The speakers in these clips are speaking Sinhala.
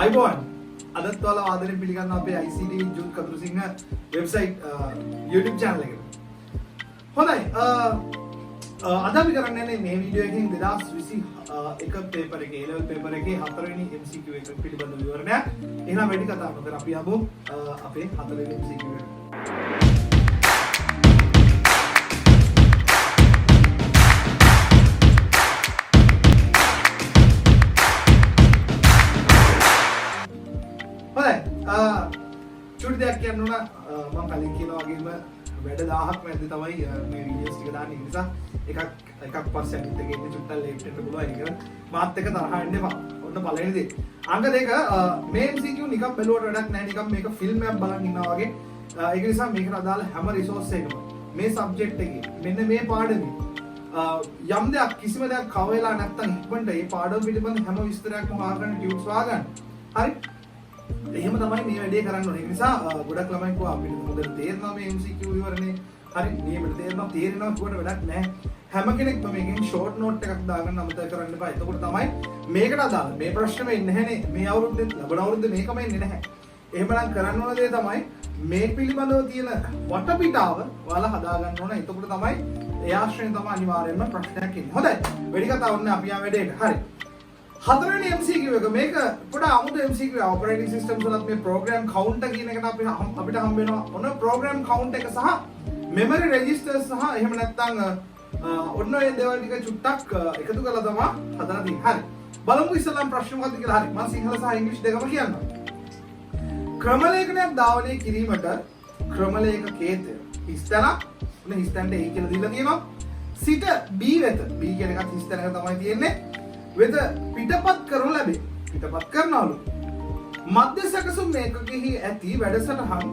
අයිබෝන් අදත් ඔයාලා ආදරෙන් පිළිගන්නවා අපේ ICT Jude Kathurusingha website YouTube channel එකට. හොඳයි අද අපි කරන්නේ මේ වීඩියෝ එකකින් 2021 පේපර් එකේ A level පේපර් එකේ 4 වෙනි MCQ එක පිළිබඳ විවරණයක්. එහෙනම් වැඩි කතා නොකර අපි යමු අපේ 4 වෙනි MCQ එකට. චුටි දෙයක් කියන්න උනා මම කලින් කියනා වගේම වැඩ 1000ක් මැද්දේ තමයි මේ වීඩියෝස් ටික දාන්නේ. ඒ නිසා එකක් පස්සේ අනිත් එකේ ඉන්න චුට්ටක් ලේට් වෙන්න පුළුවන්. ඒක මාත් එක තරහ වෙන්න එපා. ඔන්න පළවෙනි දේ. අංක 2 මේ MCQ නිකන් බැලුවට වැඩක් නැහැ. නිකන් මේක ෆිල්ම් එකක් බලන් ඉන්නවා වගේ. ඒක නිසා මේකට අදාළ හැම රිසෝස් එකම මේ සබ්ජෙක්ට් එකේ මෙන්න මේ පාඩමේ යම් දෙයක් කිසිම දෙයක් කව වෙලා නැත්තම් ඉක්මනට මේ පාඩම පිළිබඳ හැම විස්තරයක්ම හොයාගන්න ටියුට්ස් හොයාගන්න. හරි? එහෙම තමයි මේ වැඩේ කරන්න ඕනේ. ඒ නිසා ගොඩක් ළමයි කිව්වා අපිට හොඳට තේරෙනවා මේ MCQ විවරණේ. හරි නියමට තේරෙනවා කියවට වැඩක් නැහැ. හැම කෙනෙක්ම මේකෙන් ෂෝට් නෝට් එකක් දාගන්න අමතක කරන්න එපා. එතකොට තමයි මේකට අදාළ මේ ප්‍රශ්න වෙන්නේ නැහැනේ. මේ අවුරුද්දේ ලබන අවුරුද්දේ මේකම එන්නේ නැහැ. එහෙමනම් කරන්න ඕන දේ තමයි මේ පිළිබඳව තියෙන වටපිටාව ඔයාලා හදාගන්න ඕන. එතකොට තමයි ඒ ආශ්‍රයෙන් තමයි අනිවාර්යයෙන්ම ප්‍රශ්නයක් එන්නේ. හොඳයි. වැඩි කතාවක් නැහැ අපි යන වැඩේට. හරි. හතරවෙනි MCQ එක මේක පොඩ අමුතු MCQ එක ඔපරේටිං සිස්ටම්ස් වලත් මේ ප්‍රෝග්‍රෑම් කවුන්ටර් කියන එකට අපිට හම්බ වෙනවා. ඔන්න ප්‍රෝග්‍රෑම් කවුන්ටර් එක සහ මෙමරි රෙජිස්ටර්ස් සහ එහෙම නැත්නම් ඔන්න ඔය දේවල් ටික චුට්ටක් එකතු කරලා තමයි හදලා තියෙන්නේ. හරි. බලමු ඉස්සෙල්ලාම ප්‍රශ්න මොකක්ද කියලා. හරි. මම සිංහල සහ ඉංග්‍රීසි දෙකම කියන්නම්. ක්‍රමලේඛනයක් ධාවනය කිරීමට ක්‍රමලේඛකේත හිස්තැනක් ඔන්න හිස්තැනට A කියලා දීලා තියෙනවා. සිට B වෙත B කියන එකත් හිස්තැනක තමයි තියෙන්නේ. වෙත පිටපත් කරනු ලැබේ. පිටපත් කරනවලු. මධ්‍ය සැකසුම් මේකකෙහි ඇති වැඩසටහන්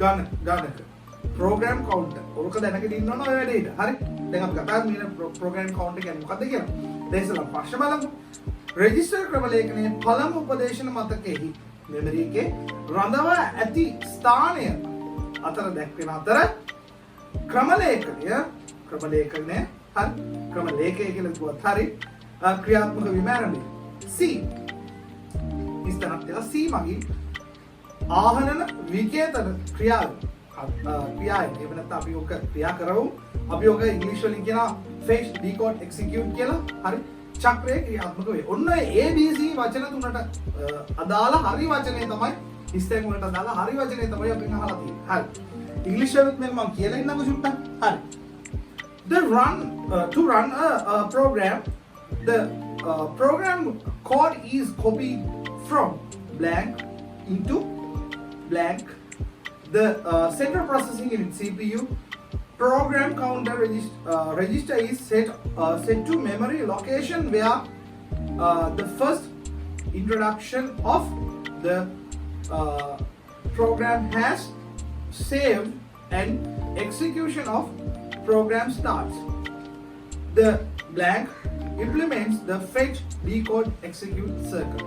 ගණක ප්‍රෝග්‍රෑම් කවුන්ටර්. ඔක දැනගෙන ඉන්න ඕන ඔය වැඩේට. හරි. දැන් අපි කතා කරමු ප්‍රෝග්‍රෑම් කවුන්ටර් කියන්නේ මොකක්ද කියලා. දැන් ඉස්සෙල්ලා ප්‍රශ්න බලමු. රෙජිස්ටර් ක්‍රමලේඛනයේ පළමු උපදේශන මතකෙහි මෙමරි එකේ රඳවා ඇති ස්ථානය අතර දැක්වෙන අතර ක්‍රමලේඛනය හරි ක්‍රමලේඛය කියලා කිව්වත් හරි ක්‍රියාත්මක වීම ආරම්භය. C ඉස්තනක් තියලා C මගින් ආහනන විකේතන ක්‍රියාව එහෙම නැත්නම් අපි ඔක ක්‍රියා කරමු. අපි ඔක ඉංග්‍රීසි වලින් කියනවා fetch decode execute කියලා. හරි චක්‍රයේ ක්‍රියාත්මක වේ. ඔන්න ඔය ABC වචන තුනට අදාළ හරි වචනේ තමයි ඉස්තෙන් වලට අදාළ හරි වචනේ තමයි අපි අහලා තියෙන්නේ. හරි. ඉංග්‍රීසි වලත් මේක මම කියලා ඉන්නකො චුට්ටක්. හරි. To run a program, the program code is copied from blank into blank. The central processing unit CPU program counter register is set to memory location where the first introduction of the program has saved and execution of program starts. The blank implements the fetch decode execute circle.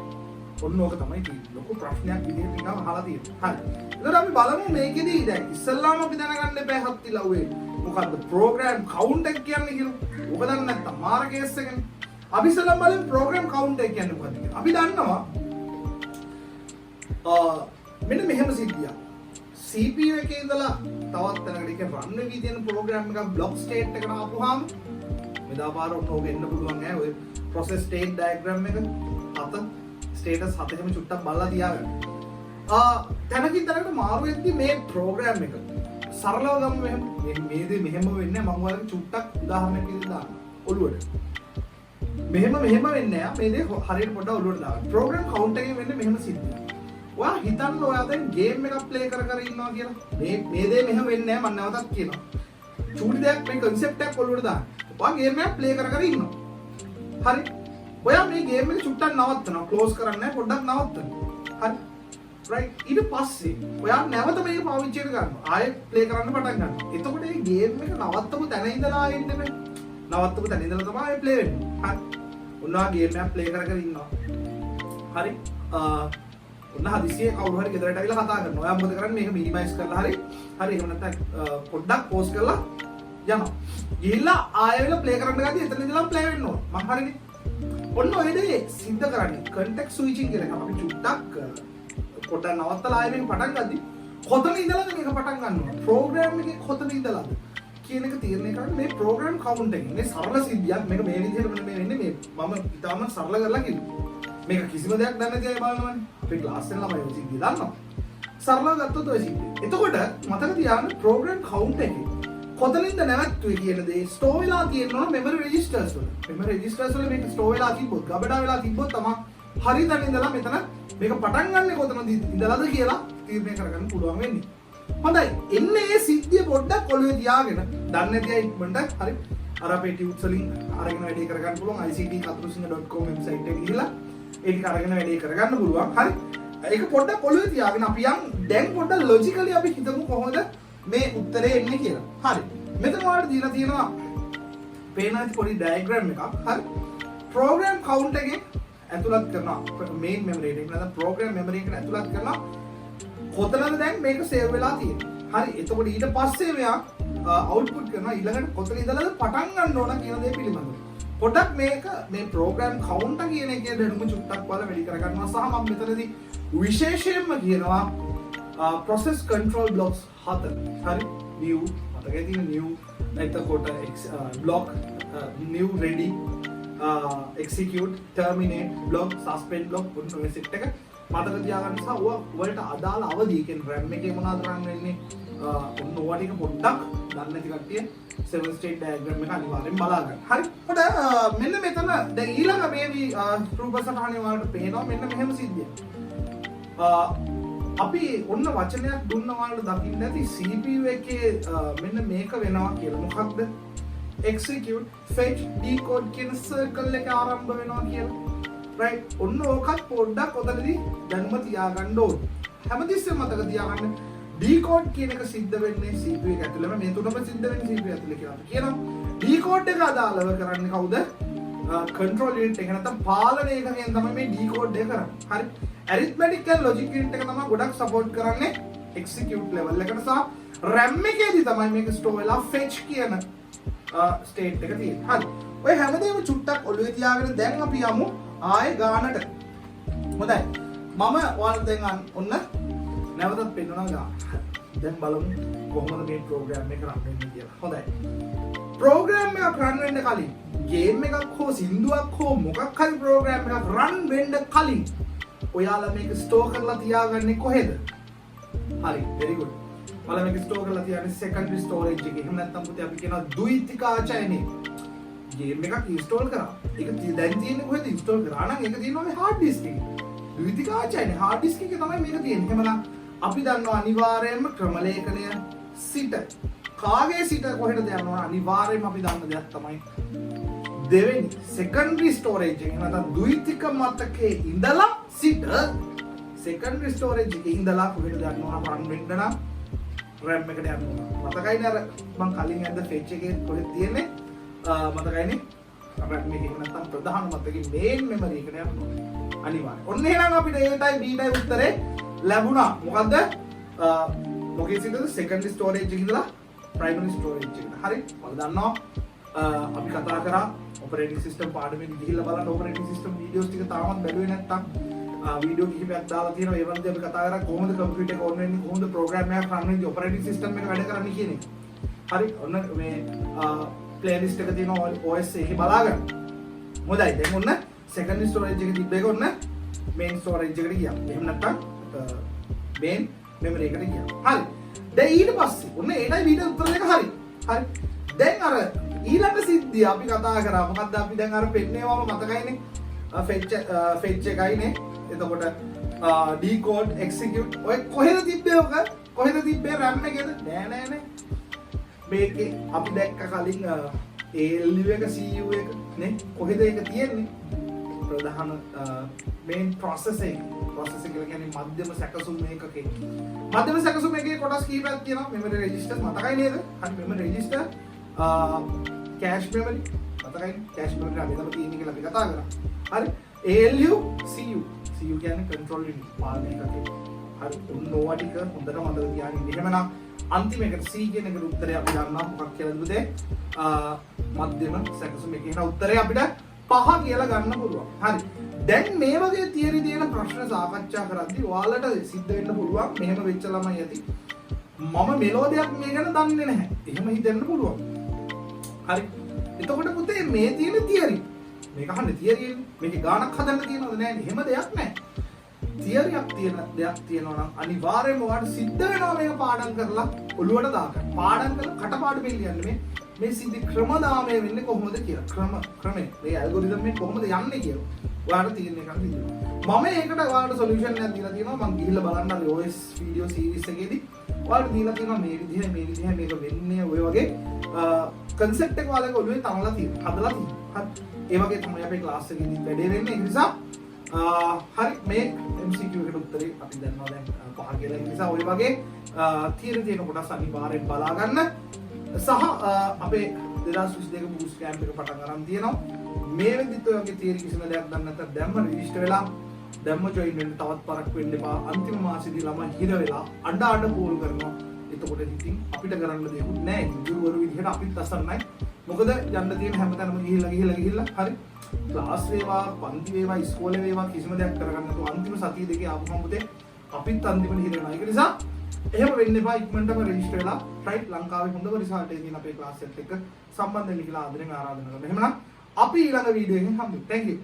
ඔන්න ඕක තමයි තියෙන්නේ. ලොකු ප්‍රශ්නයක් විදිහට නිකන් අහලා තියෙනවා. හරි. ඊළඟට අපි බලමු මේකෙදි දැන් ඉස්සල්ලාම අපි දැනගන්න එපා හත්ති ලව්වේ. මොකද්ද ප්‍රෝග්‍රෑම් කවුන්ටර් කියන්නේ කියලා. ඔබ දන්නේ නැත්තම් මාර කේස් එකනේ. අපි ඉස්සල්ලාම බලමු ප්‍රෝග්‍රෑම් කවුන්ටර් කියන්නේ මොකද්ද කියලා. අපි දන්නවා මෙන්න මෙහෙම සිද්ධියක්. CPU එකේ ඉඳලා තවත් තැනකට ඒක රන් වෙවි තියෙන ප්‍රෝග්‍රෑම් එකක් බ්ලොක් ස්ටේට් එකට ආපුවාම මෙදාපාර ඔන්න එන්න පුළුවන් ඈ ඔය process state diagram එක අත status හතකම චුට්ටක් බලලා තියාගන්න. තැනකින් තැනකට මාරු වෙද්දි මේ ප්‍රෝග්‍රෑම් එක සරලව ගමු මෙහෙම මේ දේ මෙහෙම වෙන්නේ මම ඔයාලට චුට්ටක් උදාහරණයක් විදිහට දාන්න ඔළුවට. මෙහෙම වෙන්නේ නැහැ. මේ දේ හරියට පොඩ්ඩක් ඔළුවට දාගන්න. ප්‍රෝග්‍රෑම් කවුන්ටර් එකේ වෙන්නේ මෙහෙම සිද්ධියක්. ඔයා හිතන්න ඔයා දැන් ගේම් එකක් ප්ලේ කර ඉන්නවා කියලා. මේ දේ මෙහෙම වෙන්නේ නැහැ මම නැවතත් කියනවා. චූටි දෙයක් මේ concept එකක් ඔළුවට දාන්න. ඔයා ගේම් එකක් ප්ලේ කර ඉන්නවා. හරි. ඔයා මේ ගේම් එක චුට්ටක් නවත්තනවා. ක්ලෝස් කරන්නේ නැහැ පොඩ්ඩක් නවත්තනවා. හරි. රයිට්. ඊට පස්සේ ඔයා නැවත මේක පාවිච්චි කරගන්නවා. ආයෙ ප්ලේ කරන්න පටන් ගන්නවා. එතකොට මේ ගේම් එක නවත්තපු තැන ඉඳලා එන්නේ මේ. නවත්තපු තැන ඉඳලා තමයි ආයෙ ප්ලේ වෙන්නේ. හරි. ඔන්නවා ගේම් එකක් ප්ලේ කර ඉන්නවා. හරි. ඔන්න හදිසියේ කවුරු හරි ගෙදරට ඇවිල්ලා කතා කරනවා. ඔයා මොකද කරන්නේ? මේක මිනිමයිස් කරලා හරි එහෙම නැත්නම් පොඩ්ඩක් පෝස් කරලා යනවා. ගිහිල්ලා ආයෙ වෙලා ප්ලේ කරන්න ගියදී එතන ඉඳලා ප්ලේ වෙන්න ඕන. මම හරිනේ. ඔන්න ඔය දේ සිද්ධ කරන්නේ context switching කියලා එකක්. අපි චුට්ටක් පොඩ්ඩක් නවත්තලා ආයෙ මේක පටන් ගද්දි කොතන ඉඳලාද මේක පටන් ගන්නවා? ප්‍රෝග්‍රෑම් එකේ කොතන ඉඳලාද කියන එක තීරණය කරන්නේ මේ ප්‍රෝග්‍රෑම් කවුන්ට් එකෙන්. මේ සරල සිද්ධියක්. මේක මේ විදිහට මේ වෙන්නේ මේ මම ඉතාලම සරල කරලා කිව්වා. මේක කිසිම දෙයක් දන්නේ නැති අය බලනවනේ. අපේ ක්ලාස් එකේ ළමයි ඔය සිද්ධිය දන්නවා. සරලව ගත්තොත් ඔය සිද්ධිය. එතකොට මතක තියාගන්න ප්‍රෝග්‍රෑම් කවුන්ට් එකේ කොතනින්ද නැවතුනේ කියන දේ ස්ටෝර් වෙලා තියෙනවා මෙමරි රෙජිස්ටර්ස් වල. මෙමරි රෙජිස්ටර්ස් වල මේක ස්ටෝර් වෙලා තිබ්බොත්, ගබඩා වෙලා තිබ්බොත් තමයි හරි තැන ඉඳලා මෙතන මේක පටන් ගන්න කොතනද ඉඳලාද කියලා තීරණය කරගන්න පුළුවන් වෙන්නේ. හොඳයි. එන්නේ මේ සිද්ධිය පොඩ්ඩක් ඔළුවේ තියාගෙන දන්නේ නැති අය ඉක්මනට හරි අර අපේ ටියුට්ස් වලින් අරගෙන වැඩේ කරගන්න පුළුවන්. ICT Kathurusingha.com වෙබ්සයිට් එකේ ගිහලා ඒක අරගෙන වැඩේ කරගන්න පුළුවන්. හරි. ඒක පොඩ්ඩක් ඔළුවේ තියාගෙන අපි යන් දැන් පොඩ්ඩක් ලොජිකලි අපි හිතමු කොහොමද මේ උත්තරේ එන්නේ කියලා. හරි. මෙතන ඔයාලට දීලා තියෙනවා පේන ඇති පොඩි ඩයග්‍රෑම් එකක්. හරි. ප්‍රෝග්‍රෑම් කවුන්ට් එකේ ඇතුළත් කරනවා. මේන් මෙමරි එකේ නැත්නම් ප්‍රෝග්‍රෑම් මෙමරි එකට ඇතුළත් කරනවා. කොතනද දැන් මේක සේව් වෙලා තියෙන්නේ. හරි. එතකොට ඊට පස්සේ මෙයා අවුට්පුට් කරනවා ඊළඟට කොතන ඉඳලාද පටන් ගන්න ඕන කියන දේ පිළිබඳව. පොඩ්ඩක් මේක මේ ප්‍රෝග්‍රෑම් කවුන්ට් කියන එකේ දැනුම චුට්ටක් වල වැඩි කරගන්නවා සහ මම මෙතනදී විශේෂයෙන්ම කියනවා process control blocks 7. හරි. new මතකයි තියෙන new එතකොට block new ready execute terminate block suspend block ඔන්න ඔය සෙට් එක මතක තියාගන්න සහ ඔයාලට අදාළ අවධිය කියන්නේ RAM එකේ මොනවද කරන්න වෙන්නේ ඔන්න ඔය ටික පොඩ්ඩක් දන්නේ නැති කට්ටිය 7 state diagram එක අනිවාර්යෙන් බලා ගන්න. හරි. කොට මෙන්න මෙතන දැන් ඊළඟ මේ රූපසටහනේ ඔයාලට පේනවා මෙන්න මෙහෙම සිද්ධියක්. අපි ඔන්න වචනයක් දුන්න ඔයාලට දකින්න ඇති CPU එකේ මෙන්න මේක වෙනවා කියලා. මොකක්ද? execute fetch decode කියන circle එක ආරම්භ වෙනවා කියලා. right. ඔන්න ඕකත් පොඩ්ඩක් ඔතනදී දැනුම තියාගන්න ඕනේ. හැමතිස්සෙම මතක තියාගන්න decode කියන එක සිද්ධ වෙන්නේ CPU එක ඇතුළේම. මේ තුනම සිද්ධ වෙන්නේ CPU ඇතුළේ කියලා අපි කියනවා. decode එක අදාළව කරන්නේ කවුද? control unit එක නැත්නම් පාලන එකෙන් තමයි මේ decode එක කරන්නේ. හරි. arithmetic and logic unit එක තමයි ගොඩක් support කරන්නේ execute level එකට සහ RAM එකේදී තමයි මේක store වෙලා fetch කියන state එක තියෙන්නේ. හරි. ඔය හැමදේම චුට්ටක් ඔළුවේ තියාගෙන දැන් අපි යමු ආයේ ගානට. හොඳයි. මම ඔයාලට දැන් ඔන්න නැවතත් පෙන්නනවා ගාන. දැන් බලමු කොහොමද මේ ප්‍රෝග්‍රෑම් එක රන් වෙන්නේ කියලා. හොඳයි. ප්‍රෝග්‍රෑම් එක රන් වෙන්න කලින් ගේම් එකක් හෝ සින්දුවක් හෝ මොකක් හරි ප්‍රෝග්‍රෑම් එකක් රන් වෙන්න කලින් ඔයාලා මේක ස්ටෝර් කරලා තියාගන්නේ කොහෙද? හරි, very good. ඔයාලා මේක ස්ටෝර් කරලා තියාගන්නේ secondary storage එකේ. එහෙම නැත්නම් පුතේ අපි කියනවා ද්විතිකාචයනේ. ගේම් එකක් ඉන්ස්ටෝල් කරා. ඒක දැන් තියෙන්නේ කොහෙද? ඉන්ස්ටෝල් කරා නම් ඒක තියෙනවා මේ hard disk එකේ. ද්විතිකාචයනේ hard disk එකේ තමයි මේක තියෙන්නේ. එහෙමනම් අපි දන්නවා අනිවාර්යයෙන්ම ක්‍රමලේඛනය සිට කාගේ සිට කොහෙටද යනවා අනිවාර්යයෙන්ම අපි දන්න දෙයක් තමයි දෙවෙනි secondary storage එක. එහෙනම් ද්විතික මතකයේ ඉඳලා සිට secondary storage එකේ ඉඳලා කොහෙටද යනවා රන් වෙන්න නම් RAM එකට යනවා. මතකයිනේ අර මම කලින් ඇද්ද fetch එකේ කොහෙද තියෙන්නේ? මතකයිනේ RAM එකේ නැත්තම් ප්‍රධාන මතකයේ main memory එකට යනවා. අනිවාර්යයෙන්. ඔන්න එහෙනම් අපිට A ටයි B ටයි උත්තරේ ලැබුණා. මොකද්ද? මොකේ සිටද secondary storage එකේ ඉඳලා primary storage එකට. හරි. ඔයාලා දන්නවා අපි කතා කරා operating system පාඩමෙන් ගිහිල්ලා බලන්න operating system videos ටික තාමත් බැලුවේ නැත්තම් වීඩියෝ කිහිපයක් දාලා තියෙනවා. ඒ වන්දේ අපි කතා කරා කොහොමද computer එක on වෙන්නේ, කොහොමද program එකක් run වෙන්නේ, operating system එක වැඩ කරන්නේ කියන එක. හරි. ඔන්න මේ playlist එක තියෙනවා OS එකේ බලාගන්න. හොඳයි. දැන් ඔන්න secondary storage එක තිබ්බ එක ඔන්න main storage එකට ගියා. එහෙම නැත්තම් main memory එකට ගියා. හරි. දැන් ඊට පස්සේ ඔන්න ඒටයි බීට උත්තර දෙක හරි. හරි. දැන් අර ඊළඟ සිද්ධිය අපි කතා කරා. මොකද්ද අපි දැන් අර පෙන්නේවම මතකයිනේ. fetch එකයිනේ. එතකොට decode execute ඔය කොහෙද තිබ්බේ ඔක? කොහෙද තිබ්බේ RAM එකේද? නෑ. මේකේ අපි දැක්ක කලින් ALU එක CPU එක නේ. කොහෙද ඒක තියෙන්නේ? ප්‍රධාන main process එක. process එක කියන්නේ මධ්‍යම සැකසුම් මේකකේ. මධ්‍යම සැකසුම් එකේ කොටස් කීපයක් තියෙනවා. memory register මතකයි නේද? හරි memory register cache memory මතකයි. cache memory අපි තමයි තියෙන්නේ කියලා අපි කතා කරා. හරි. ALU CPU කියන්නේ control unit පාලනය එකකේ. හරි. ඔන්න ඕවා ටික හොඳට මතක තියාගන්න. එහෙමනම් අන්තිම එකට C කියන එකට උත්තරය අපි ගන්නවා මොකක් කියලාද පුතේ? මධ්‍යම සැකසුම එකේ. එහෙනම් උත්තරය අපිට 5 කියලා ගන්න පුළුවන්. හරි. දැන් මේ වගේ තියරි තියෙන ප්‍රශ්න සාකච්ඡා කරද්දී ඔයාලට සිද්ධ වෙන්න පුළුවන් මෙහෙම වෙච්ච ළමයි ඇති. මම මෙලෝඩියක් මේ ගැන දන්නේ නැහැ. එහෙම හිතෙන්න පුළුවන්. හරි. එතකොට පුතේ මේ තියෙන තියරි. මේක අහන්නේ තියරියෙන් මේකේ ගාණක් හදන්න තියෙනවද නැහැ? එහෙම දෙයක් නැහැ. තියරියක් තියෙන දෙයක් තියෙනවා නම් අනිවාර්යයෙන්ම ඔයාලට සිද්ධ වෙනවා මේක පාඩම් කරලා ඔළුවට දාගන්න. පාඩම් කරලා කටපාඩම් පිළියන්නේ මේ සිද්ධි ක්‍රමදාමය වෙන්නේ කොහොමද කියලා. ක්‍රමේ මේ ඇල්ගොරිතම් එක කොහොමද යන්නේ කියලා. ඔයාලට තීරණය කරන්න තියෙනවා. මම ඒකට ඔයාලට සොලියුෂන් එකක් දීලා තියෙනවා. මම ගිහිල්ලා බලන්න අර OS වීඩියෝ සීරීස් එකේදී ඔයාලට දීලා තියෙනවා මේ විදිහේ මේක වෙන්නේ ඔය වගේ concept එක ඔයාලගේ ඔළුවේ තනලා තියෙනවා. හදලා තියෙනවා. හරි. ඒ වගේ තමයි අපේ ක්ලාස් එකේදී වැඩේ වෙන්නේ. ඒ නිසා හරි මේ MCQ එකට උත්තරේ අපි දන්නවා දැන් 5 කියලා. ඒ නිසා ඔය වගේ තියරි තියෙන කොටස් අනිවාර්යෙන් බලා ගන්න. සහ අපේ 2022 බූස්ට් කැම්ප් එක පටන් ගන්න තියෙනවා. මේ වෙද්දිත් ඔය වගේ තියරි කිසිම දෙයක් දන්නේ නැත්නම් දැම්ම රෙජිස්ටර් වෙලා දැම්ම ජොයින් වෙන්න තවත් පරක් වෙන්න එපා. අන්තිම මාසෙදී ළමයි හිර වෙලා අඬ කෝල් කරනවා. එතකොට ඉතින් අපිට කරන්න දෙයක් නැහැ. ගුරුවරු විදිහට අපිත් අසන්නයි. මොකද යන්න තියෙන හැමතැනම ගිහිල්ලා හරි ක්ලාස් වේවා පන්ති වේවා ඉස්කෝලේ වේවා කිසිම දෙයක් කරගන්න නැතුව අන්තිම සතිය දෙකේ ආපුවම පුතේ අපිත් අන්තිමට හිර වෙනවා. ඒක නිසා එහෙම වෙන්න එපා. ඉක්මනටම රෙජිස්ටර් වෙලා රයිට් ලංකාවේ හොඳම රිසල්ට් එකකින් අපේ ක්ලාස් එකත් එක්ක සම්බන්ධ වෙන්න කියලා ආදරෙන් ආරාධනා කරනවා. එහෙමනම් අපි ඊළඟ වීඩියෝ එකෙන් හම්බෙමු. Thank you.